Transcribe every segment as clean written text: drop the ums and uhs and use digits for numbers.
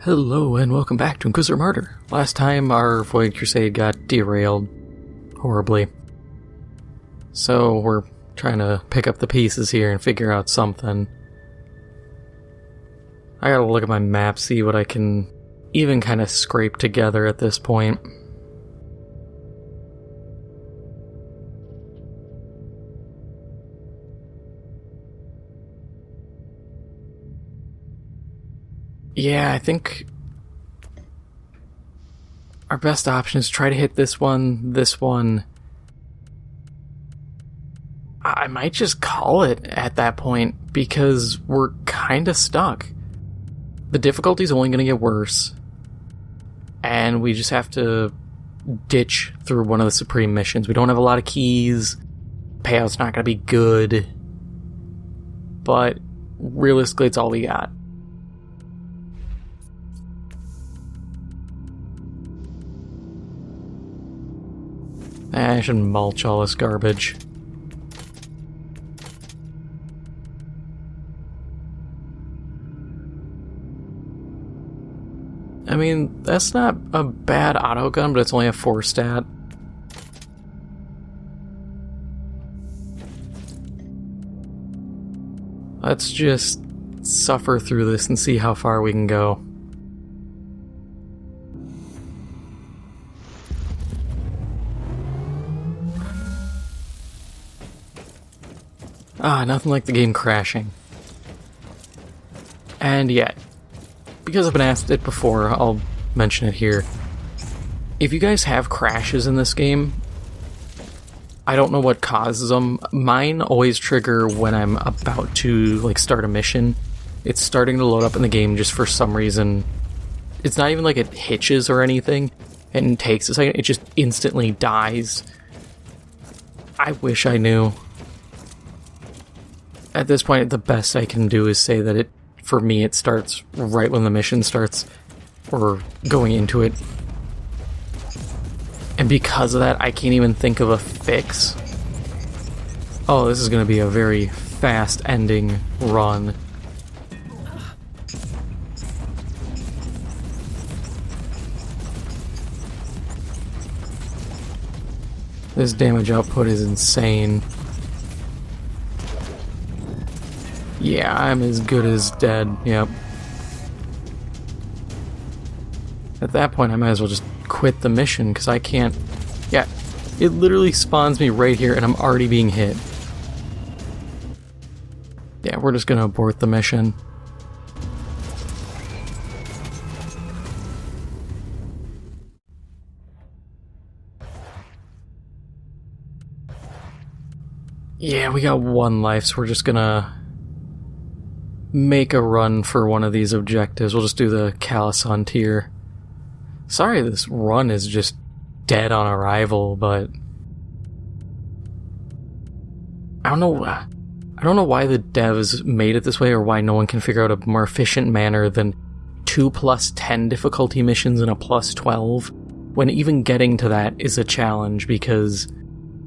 Hello and welcome back to Inquisitor Martyr. Last time our Void Crusade got derailed horribly. So we're trying to pick up the pieces here and figure out something. I gotta look at my map, see what I can even kind of scrape together at this point. Yeah, I think our best option is try to hit this one. I might just call it at that point because we're kind of stuck. The difficulty's only going to get worse, and we just have to ditch through one of the Supreme missions. We don't have a lot of keys, payout's not going to be good, but realistically it's all we got. I should mulch all this garbage. I mean, that's not a bad auto gun, but it's only a 4 stat. Let's just suffer through this and see how far we can go. Nothing like the game crashing. And yet, because I've been asked it before, I'll mention it here. If you guys have crashes in this game, I don't know what causes them. Mine always trigger when I'm about to start a mission. It's starting to load up in the game just for some reason. It's not even like it hitches or anything and takes a second, it just instantly dies. I wish I knew. At this point, the best I can do is say that for me, it starts right when the mission starts, or going into it. And because of that, I can't even think of a fix. Oh, this is going to be a very fast ending run. This damage output is insane. Yeah, I'm as good as dead, yep. At that point, I might as well just quit the mission, because I can't... Yeah, it literally spawns me right here, and I'm already being hit. Yeah, we're just gonna abort the mission. Yeah, we got 1 life, so we're just gonna make a run for one of these objectives. We'll just do the Calisson tier. Sorry this run is just dead on arrival, but I don't know why the devs made it this way, or why no one can figure out a more efficient manner than 2 + 10 difficulty missions and a +12, when even getting to that is a challenge because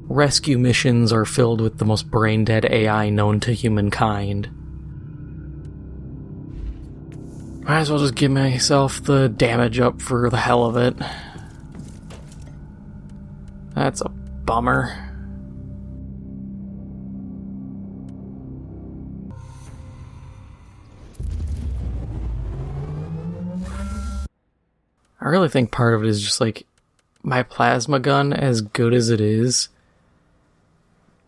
rescue missions are filled with the most brain-dead AI known to humankind. Might as well just give myself the damage up for the hell of it. That's a bummer. I really think part of it is just my plasma gun, as good as it is,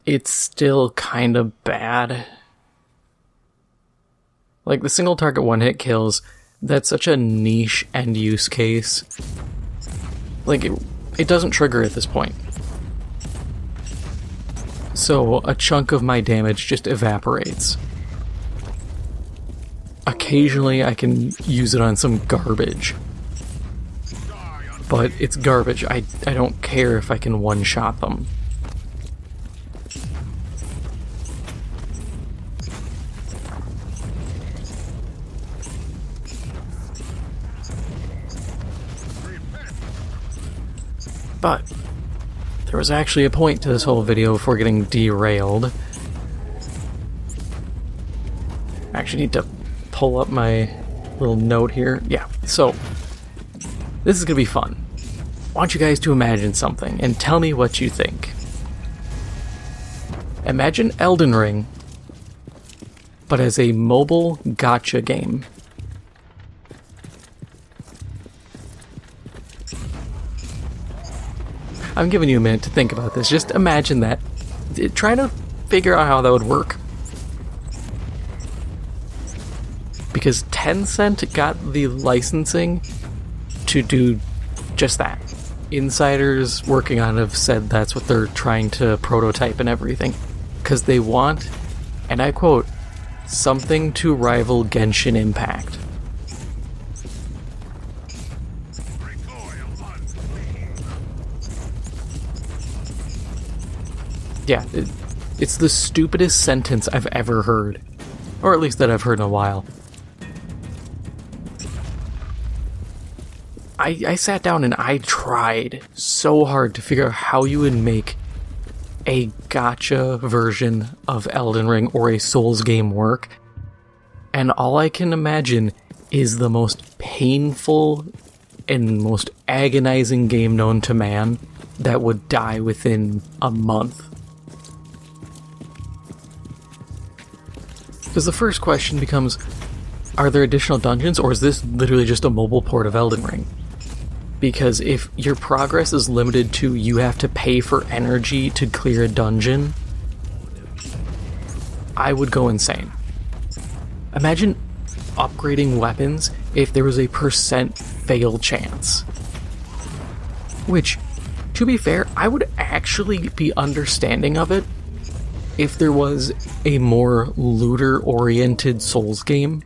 it's still kind of bad. The single target 1-hit kills, that's such a niche end use case. It doesn't trigger at this point. So a chunk of my damage just evaporates. Occasionally I can use it on some garbage. But it's garbage. I don't care if I can one-shot them. But there was actually a point to this whole video before getting derailed. I actually need to pull up my little note here. Yeah, so this is going to be fun. I want you guys to imagine something and tell me what you think. Imagine Elden Ring, but as a mobile gacha game. I'm giving you a minute to think about this. Just imagine that. Try to figure out how that would work. Because Tencent got the licensing to do just that. Insiders working on it have said that's what they're trying to prototype and everything. Because they want, and I quote, something to rival Genshin Impact. Yeah, it's the stupidest sentence I've ever heard. Or at least that I've heard in a while. I sat down and I tried so hard to figure out how you would make a gacha version of Elden Ring or a Souls game work. And all I can imagine is the most painful and most agonizing game known to man that would die within a month. Because the first question becomes, are there additional dungeons, or is this literally just a mobile port of Elden Ring? Because if your progress is limited to you have to pay for energy to clear a dungeon, I would go insane. Imagine upgrading weapons if there was a % fail chance. Which, to be fair, I would actually be understanding of it if there was a more looter-oriented Souls game.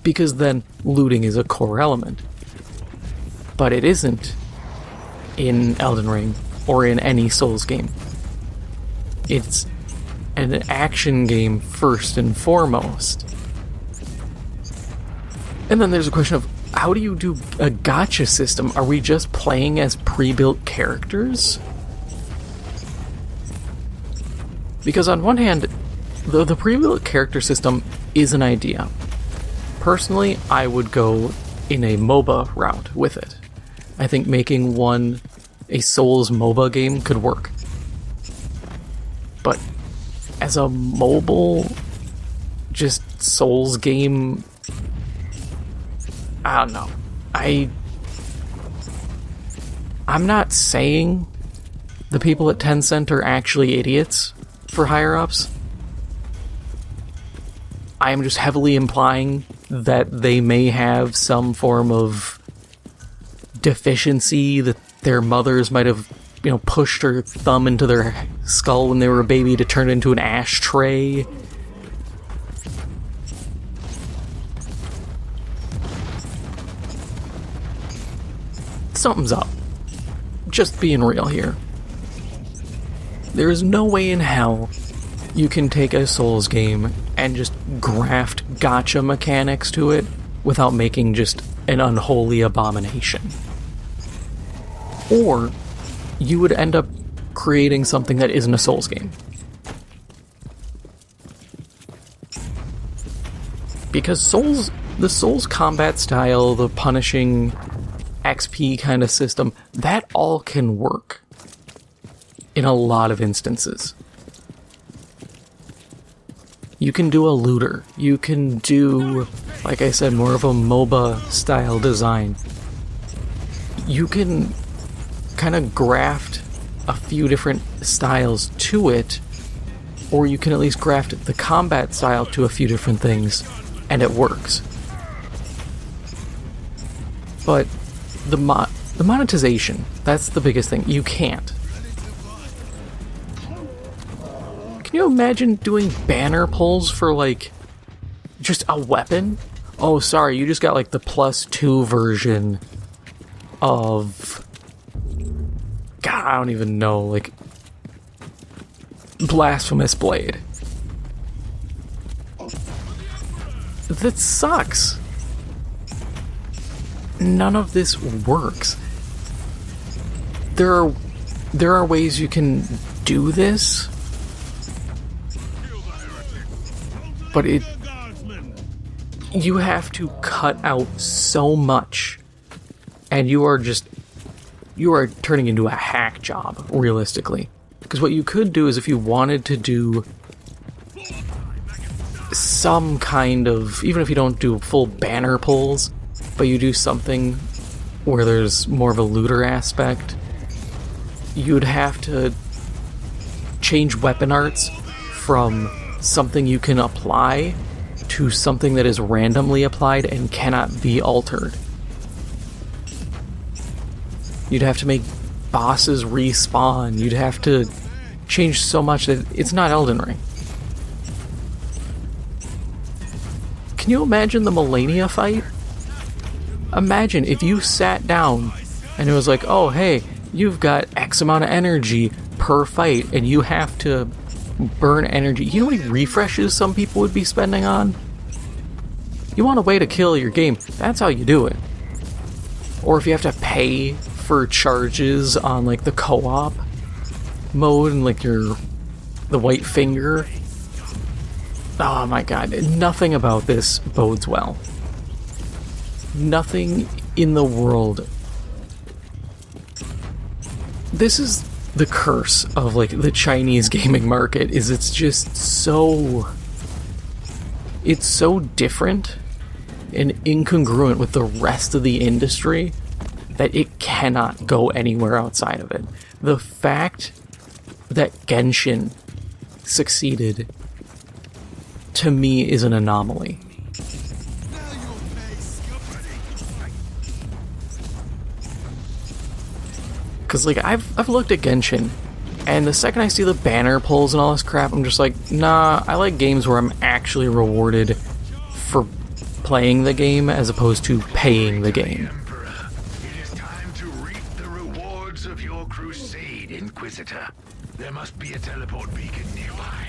Because then looting is a core element. But it isn't in Elden Ring or in any Souls game. It's an action game first and foremost. And then there's a question of, how do you do a gacha system? Are we just playing as pre-built characters? Because on one hand, the pre-built character system is an idea. Personally, I would go in a MOBA route with it. I think making one a Souls MOBA game could work. But as a mobile, just Souls game, I don't know. I'm not saying the people at Tencent are actually idiots for higher-ups. I am just heavily implying that they may have some form of deficiency, that their mothers might have, pushed her thumb into their skull when they were a baby to turn it into an ashtray. Something's up. Just being real here. There is no way in hell you can take a Souls game and just graft gacha mechanics to it without making just an unholy abomination. Or you would end up creating something that isn't a Souls game. Because the Souls combat style, the punishing XP kind of system, that all can work in a lot of instances. You can do a looter. You can do, like I said, more of a MOBA style design. You can kind of graft a few different styles to it, or you can at least graft the combat style to a few different things, and it works. But the monetization, that's the biggest thing. You can't. Can you imagine doing banner pulls for, just a weapon? Oh, sorry, you just got, the +2 version of... God, I don't even know, Blasphemous Blade. That sucks. None of this works. There are ways you can do this, but you have to cut out so much, and you are turning into a hack job, realistically. Because what you could do is, if you wanted to do some kind of, even if you don't do full banner pulls, but you do something where there's more of a looter aspect, you'd have to change weapon arts from something you can apply to something that is randomly applied and cannot be altered. You'd have to make bosses respawn. You'd have to change so much that it's not Elden Ring. Can you imagine the Millennia fight? Imagine if you sat down and it was like, oh hey, you've got X amount of energy per fight and you have to burn energy. You know how many refreshes some people would be spending on? You want a way to kill your game, that's how you do it. Or if you have to pay for charges on like the co-op mode and like the white finger. Oh my god, nothing about this bodes well. Nothing in the world. This is the curse of like the Chinese gaming market, is it's just so different and incongruent with the rest of the industry that it cannot go anywhere outside of it. The fact that Genshin succeeded, to me, is an anomaly. Because, like, I've looked at Genshin, and the second I see the banner pulls and all this crap, I'm just like, nah, I like games where I'm actually rewarded for playing the game as opposed to paying the game. It is time to reap the rewards of your crusade, Inquisitor. There must be a teleport beacon nearby.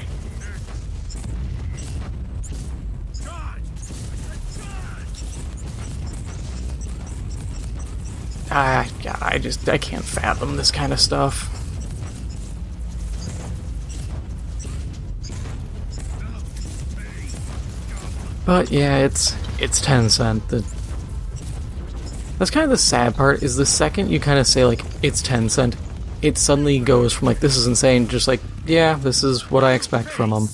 God, I can't fathom this kind of stuff. But yeah, it's Tencent. That's kind of the sad part, is the second you kind of say, like, it's Tencent, it suddenly goes from, like, this is insane, just like, yeah, this is what I expect from them.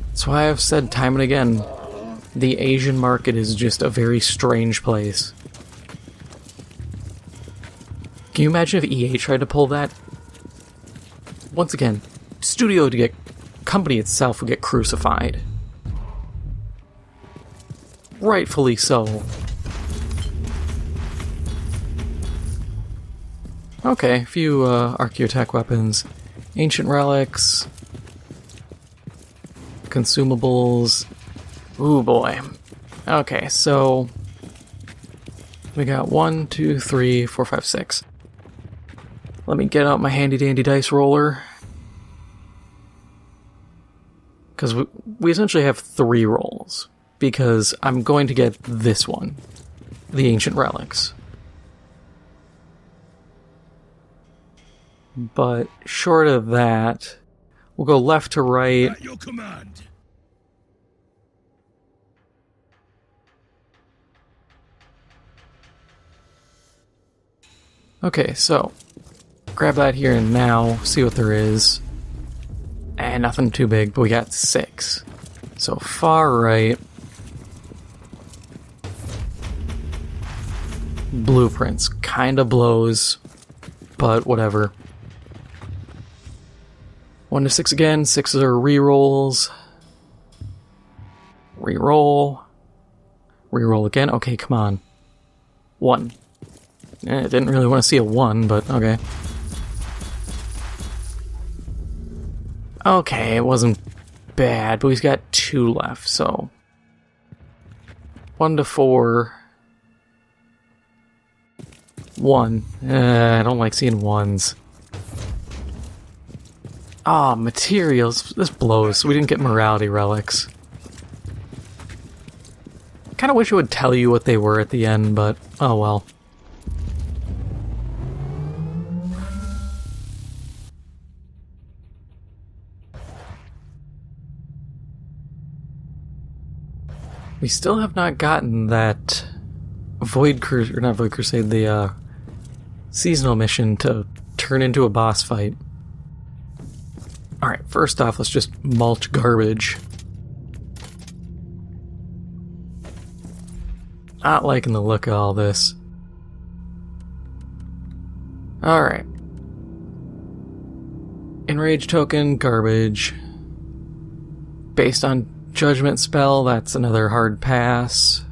That's why I've said time and again, the Asian market is just a very strange place. Can you imagine if EA tried to pull that? Once again, company itself would get crucified. Rightfully so. Okay, a few Archaeotech weapons. Ancient relics. Consumables. Ooh boy. Okay, so we got 1, 2, 3, 4, 5, 6. Let me get out my handy dandy dice roller. Because we essentially have 3 rolls. Because I'm going to get this one. The Ancient Relics. But short of that, we'll go left to right. At your command. Okay, so grab that here and now, see what there is. And nothing too big, but we got 6. So far right. Blueprints. Kinda blows, but whatever. 1 to 6 again. 6s are rerolls. Reroll. Reroll again. Okay, come on. 1. I didn't really want to see a 1, but okay. Okay, it wasn't bad, but he's got 2 left, so 1 to 4. 1. I don't like seeing 1s. Ah, materials. This blows. We didn't get morality relics. Kinda wish it would tell you what they were at the end, but oh well. We still have not gotten that not Void Crusade, the seasonal mission to turn into a boss fight. Alright, first off, let's just mulch garbage. Not liking the look of all this. Alright. Enrage token, garbage. Based on judgment spell, that's another hard pass.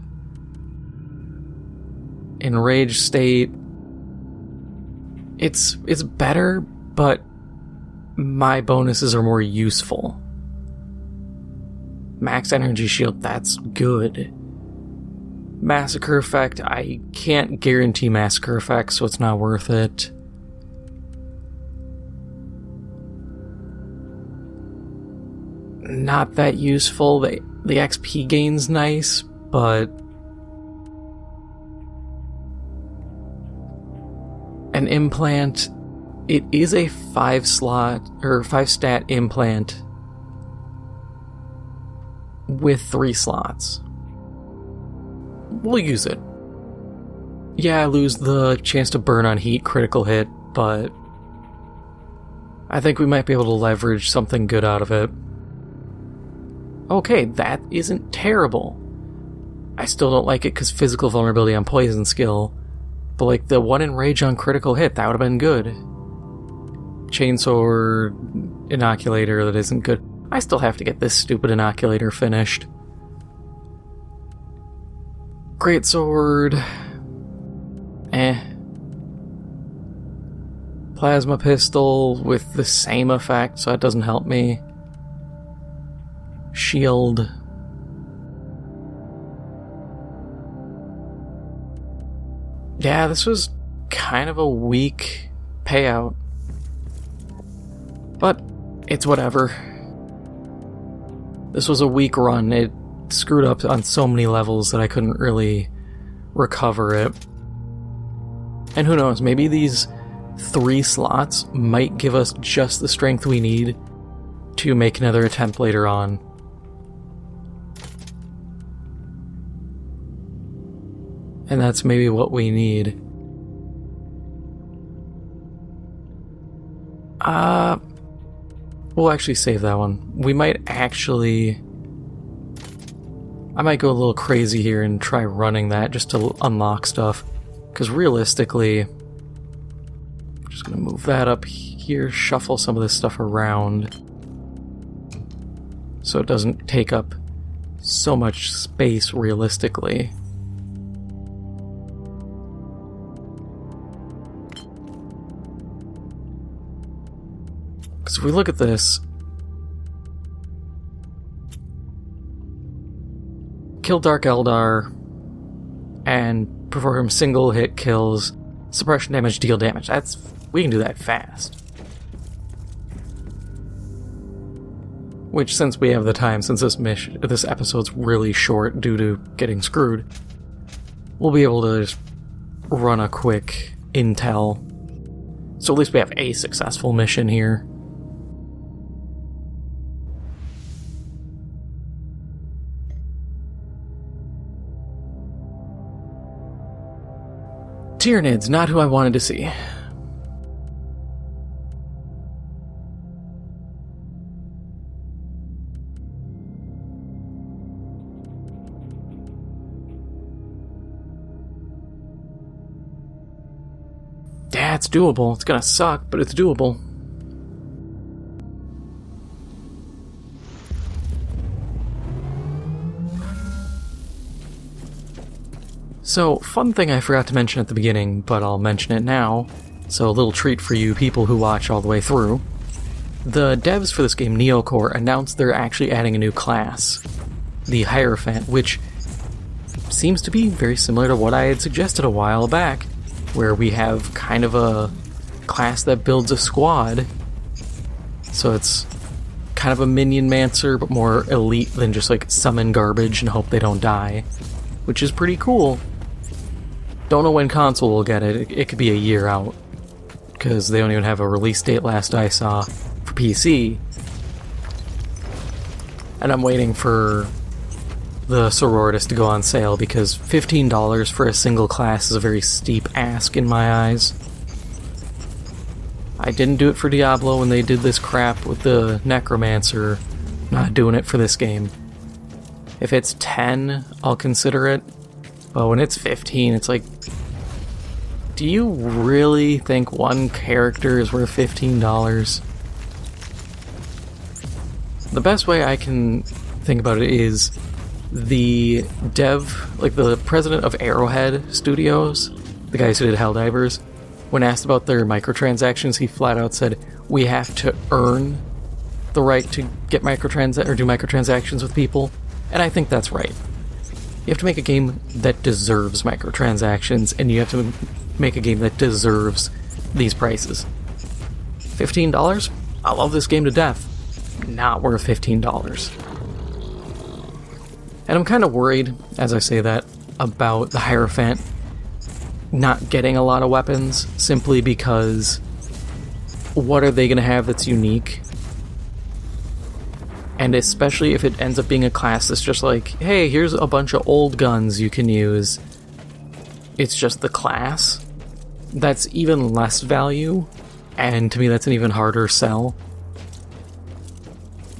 Enrage state. It's better, but my bonuses are more useful. Max energy shield, that's good. Massacre effect, I can't guarantee massacre effect, so it's not worth it. Not that useful. The XP gain's nice, but an implant, it is a 5-stat implant with 3 slots. We'll use it. Yeah, I lose the chance to burn on heat, critical hit, but I think we might be able to leverage something good out of it. Okay, that isn't terrible. I still don't like it because physical vulnerability on poison skill, but like the 1 enrage on critical hit, that would have been good. Chainsaw inoculator, that isn't good. I still have to get this stupid inoculator finished. Greatsword. Plasma pistol with the same effect, so that doesn't help me. Shield. Yeah, this was kind of a weak payout. But it's whatever. This was a weak run. It screwed up on so many levels that I couldn't really recover it. And who knows, maybe these 3 slots might give us just the strength we need to make another attempt later on. And that's maybe what we need. We'll actually save that one. We might actually... I might go a little crazy here and try running that just to unlock stuff. Because realistically... I'm just going to move that up here, shuffle some of this stuff around. So it doesn't take up so much space realistically. Because if we look at this, kill Dark Eldar and perform single hit kills, suppression damage, deal damage. We can do that fast. Which, since we have the time, since this episode's really short due to getting screwed, we'll be able to just run a quick intel. So at least we have a successful mission here. Tyranids, not who I wanted to see. Yeah, it's doable. It's gonna suck, but it's doable. So, fun thing I forgot to mention at the beginning, but I'll mention it now. So, a little treat for you people who watch all the way through. The devs for this game, Neocore, announced they're actually adding a new class, the Hierophant, which seems to be very similar to what I had suggested a while back, where we have kind of a class that builds a squad. So it's kind of a minion mancer, but more elite than just like summon garbage and hope they don't die, which is pretty cool. Don't know when console will get it. It could be a year out, because they don't even have a release date last I saw for PC. And I'm waiting for the Sororitas to go on sale, because $15 for a single class is a very steep ask in my eyes. I didn't do it for Diablo when they did this crap with the Necromancer. Not doing it for this game. If it's 10, I'll consider it. But when it's 15, it's like, do you really think one character is worth $15? The best way I can think about it is the the president of Arrowhead Studios, the guys who did Helldivers, when asked about their microtransactions, he flat out said, we have to earn the right to get do microtransactions with people. And I think that's right. You have to make a game that deserves microtransactions, and you have to make a game that deserves these prices. $15? I love this game to death. Not worth $15. And I'm kind of worried, as I say that, about the Hierophant not getting a lot of weapons, simply because what are they going to have that's unique? And especially if it ends up being a class that's just like, hey, here's a bunch of old guns you can use. It's just the class. That's even less value, and to me that's an even harder sell.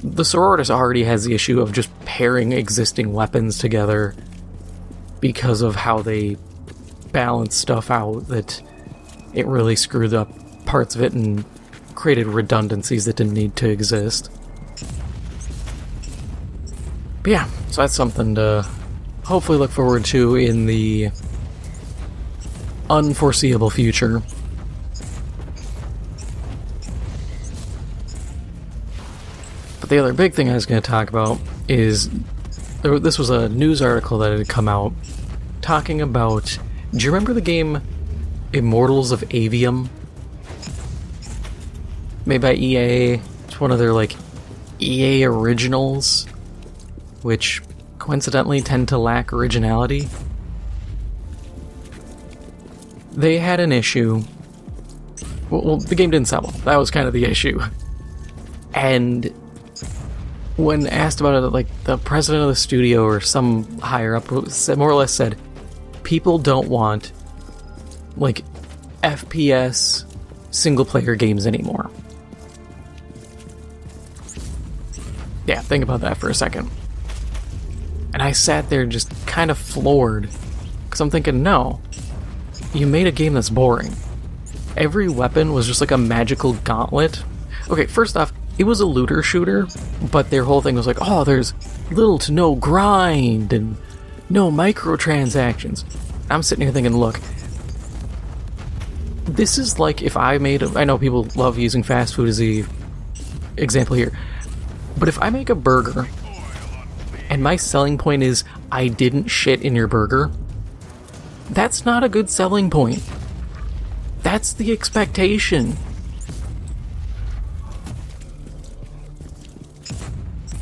The Sororitas already has the issue of just pairing existing weapons together because of how they balance stuff out, that it really screwed up parts of it and created redundancies that didn't need to exist. But yeah, so that's something to hopefully look forward to in the unforeseeable future. But the other big thing I was going to talk about is, this was a news article that had come out talking about, do you remember the game Immortals of Avium? Made by EA. It's one of their, EA originals, which coincidentally tend to lack originality. They had an issue. Well, the game didn't sell well. That was kind of the issue. And when asked about it, the president of the studio or some higher up more or less said, people don't want, FPS single-player games anymore. Yeah, think about that for a second. And I sat there just kind of floored, because I'm thinking, no, you made a game that's boring. Every weapon was just like a magical gauntlet. Okay, first off, it was a looter shooter, but their whole thing was like, oh, there's little to no grind and no microtransactions. I'm sitting here thinking, look, this is like if I made I know people love using fast food as the example here, but if I make a burger and my selling point is I didn't shit in your burger, that's not a good selling point. That's the expectation.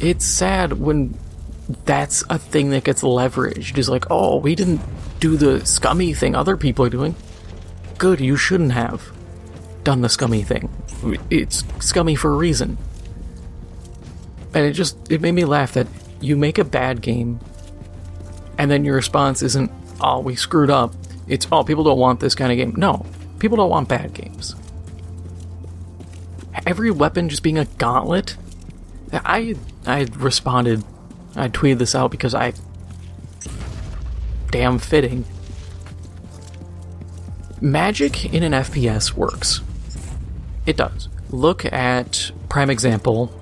It's sad when that's a thing that gets leveraged. It's like, oh, we didn't do the scummy thing other people are doing. Good, you shouldn't have done the scummy thing. It's scummy for a reason. And it made me laugh that you make a bad game, and then your response isn't, oh, we screwed up. It's, oh, people don't want this kind of game. No, people don't want bad games. Every weapon just being a gauntlet. I responded, I tweeted this out because damn fitting. Magic in an FPS works. It does. Look at, prime example,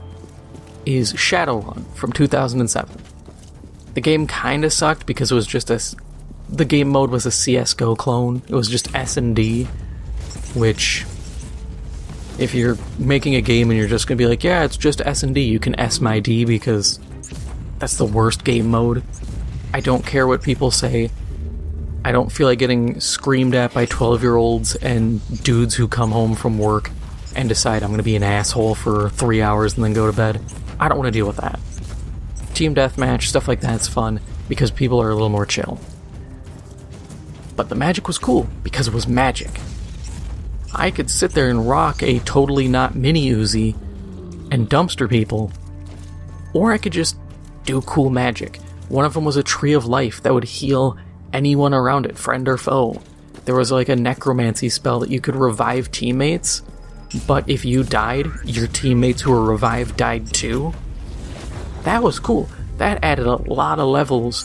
is Shadowrun from 2007. The game kinda sucked because it was just the game mode was a CSGO clone. It was just S&D, which, if you're making a game and you're just gonna be like, yeah, it's just S&D, you can S my D because that's the worst game mode. I don't care what people say. I don't feel like getting screamed at by 12-year-olds and dudes who come home from work and decide I'm gonna be an asshole for 3 hours and then go to bed. I don't want to deal with that. Team deathmatch, stuff like that's fun because people are a little more chill. But the magic was cool because it was magic. I could sit there and rock a totally not mini Uzi and dumpster people, or I could just do cool magic. One of them was a tree of life that would heal anyone around it, friend or foe. There was like a necromancy spell that you could revive teammates, but if you died, your teammates who were revived died too. That was cool. That added a lot of levels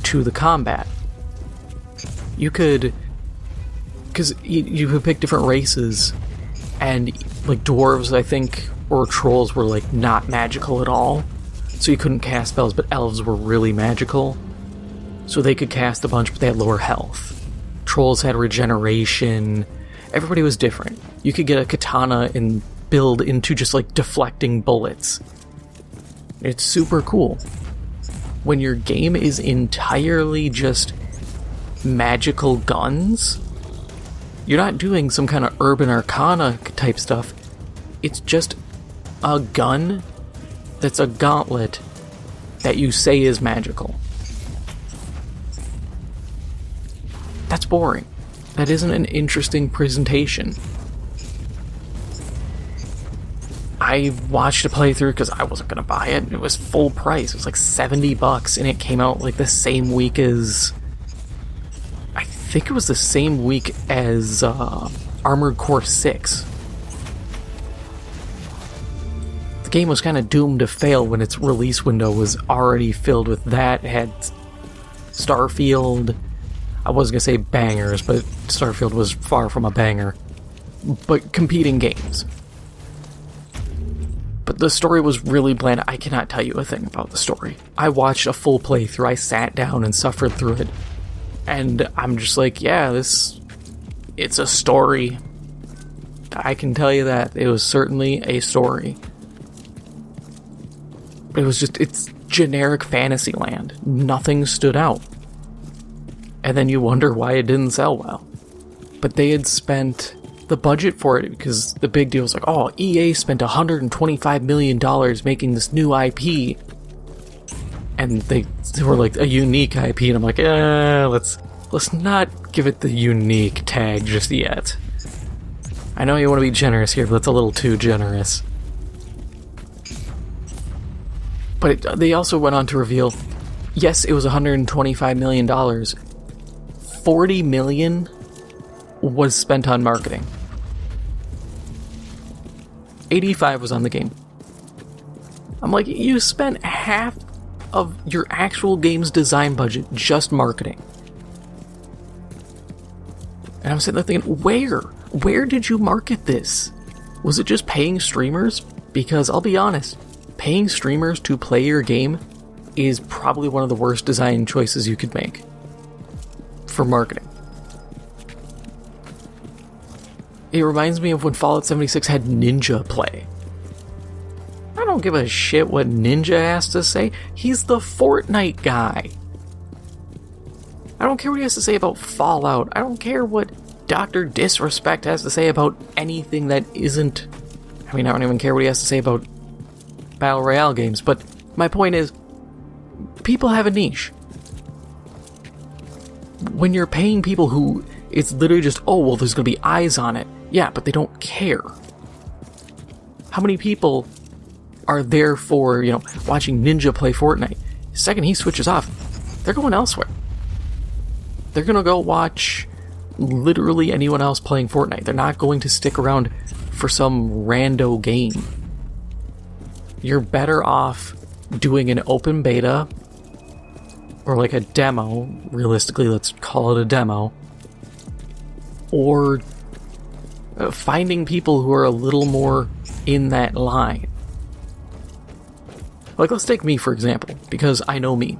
to the combat. You could, because you could pick different races, and like dwarves, I think, or trolls were like not magical at all, so you couldn't cast spells, but elves were really magical, so they could cast a bunch, but they had lower health. Trolls had regeneration. Everybody was different. You could get a katana and build into just like deflecting bullets. It's super cool. When your game is entirely just magical guns, you're not doing some kind of urban arcana type stuff. It's just a gun that's a gauntlet that you say is magical. That's boring. That isn't an interesting presentation. I watched a playthrough because I wasn't going to buy it. It was full price. It was like $70, and it came out like the same week as... I think it was the same week as Armored Core 6. The game was kind of doomed to fail when its release window was already filled with that. It had Starfield. I wasn't going to say bangers, but Starfield was far from a banger. But competing games. But the story was really bland. I cannot tell you a thing about the story. I watched a full playthrough. I sat down and suffered through it. And I'm just like, yeah, it's a story. I can tell you that. It was certainly a story. It was just, it's generic Fantasyland. Nothing stood out. And then you wonder why it didn't sell well. But they had spent the budget for it, because the big deal was like, oh, EA spent $125 million making this new IP. And they were like a unique IP, and I'm like, let's not give it the unique tag just yet. I know you want to be generous here, but it's a little too generous. But they also went on to reveal, yes, it was $125 million. $40 million was spent on marketing. 85 was on the game. I'm like, you spent half of your actual game's design budget just marketing. And I'm sitting there thinking, where did you market this? Was it just paying streamers? Because I'll be honest, paying streamers to play your game is probably one of the worst design choices you could make for marketing. It reminds me of when Fallout 76 had Ninja play. I don't give a shit what Ninja has to say. He's the Fortnite guy. I don't care what he has to say about Fallout. I don't care what Dr. Disrespect has to say about anything that isn't... I mean, I don't even care what he has to say about Battle Royale games, but my point is, people have a niche. When you're paying people who... It's literally just, oh, well, there's going to be eyes on it. Yeah, but they don't care. How many people are there for, watching Ninja play Fortnite? The second he switches off, they're going elsewhere. They're going to go watch literally anyone else playing Fortnite. They're not going to stick around for some rando game. You're better off doing an open beta or like a demo. Realistically, let's call it a demo. Or finding people who are a little more in that line. Like, let's take me, for example, because I know me.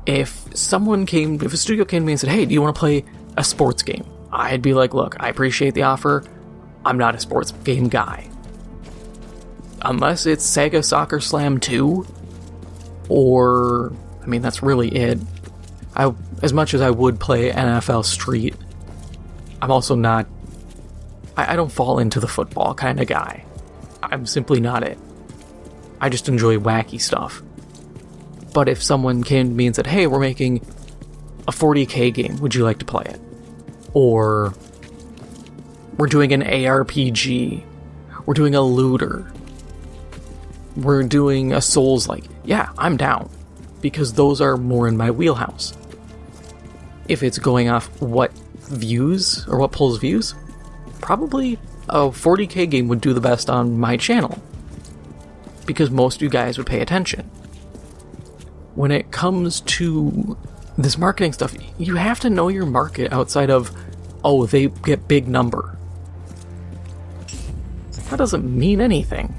If a studio came to me and said, hey, do you want to play a sports game? I'd be like, look, I appreciate the offer. I'm not a sports game guy. Unless it's Sega Soccer Slam 2, or, I mean, that's really it. As much as I would play NFL Street, I'm also not... I don't fall into the football kind of guy. I'm simply not it. I just enjoy wacky stuff. But if someone came to me and said, hey, we're making a 40K game, would you like to play it? Or we're doing an ARPG. We're doing a looter. we're doing a Souls-like, yeah, I'm down, because those are more in my wheelhouse. If it's going off what views, or what pulls views, probably a 40k game would do the best on my channel, because most of you guys would pay attention. When it comes to this marketing stuff, you have to know your market outside of, oh, they get big number. That doesn't mean anything.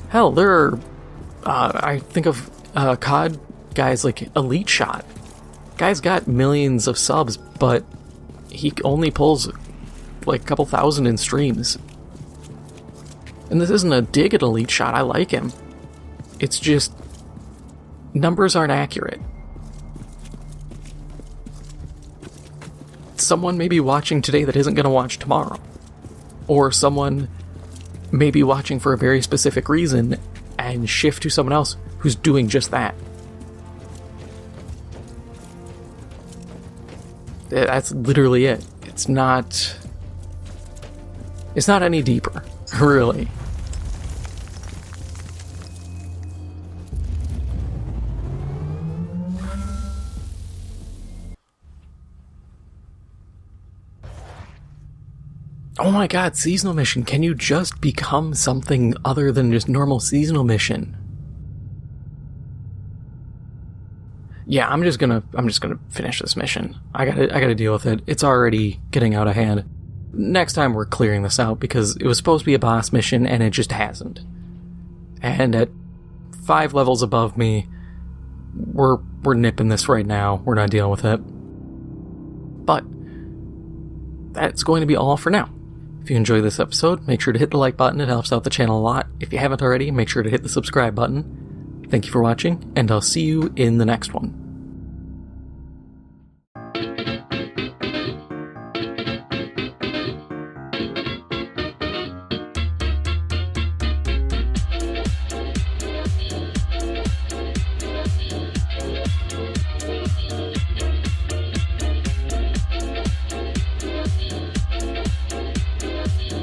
Hell, there are, I think of COD guys like Elite Shot. Guy's got millions of subs, but he only pulls like a couple thousand in streams. And this isn't a dig at Elite Shot, I like him. It's just, numbers aren't accurate. Someone may be watching today that isn't going to watch tomorrow. Or someone may be watching for a very specific reason and shift to someone else who's doing just that. That's literally it. It's not any deeper, really. Oh my god, seasonal mission. Can you just become something other than just normal seasonal mission? Yeah, I'm just gonna finish this mission. I gotta deal with it. It's already getting out of hand. Next time we're clearing this out, because it was supposed to be a boss mission and it just hasn't. And at 5 levels above me, we're nipping this right now. We're not dealing with it. But that's going to be all for now. If you enjoyed this episode, make sure to hit the like button. It helps out the channel a lot. If you haven't already, make sure to hit the subscribe button. Thank you for watching, and I'll see you in the next one.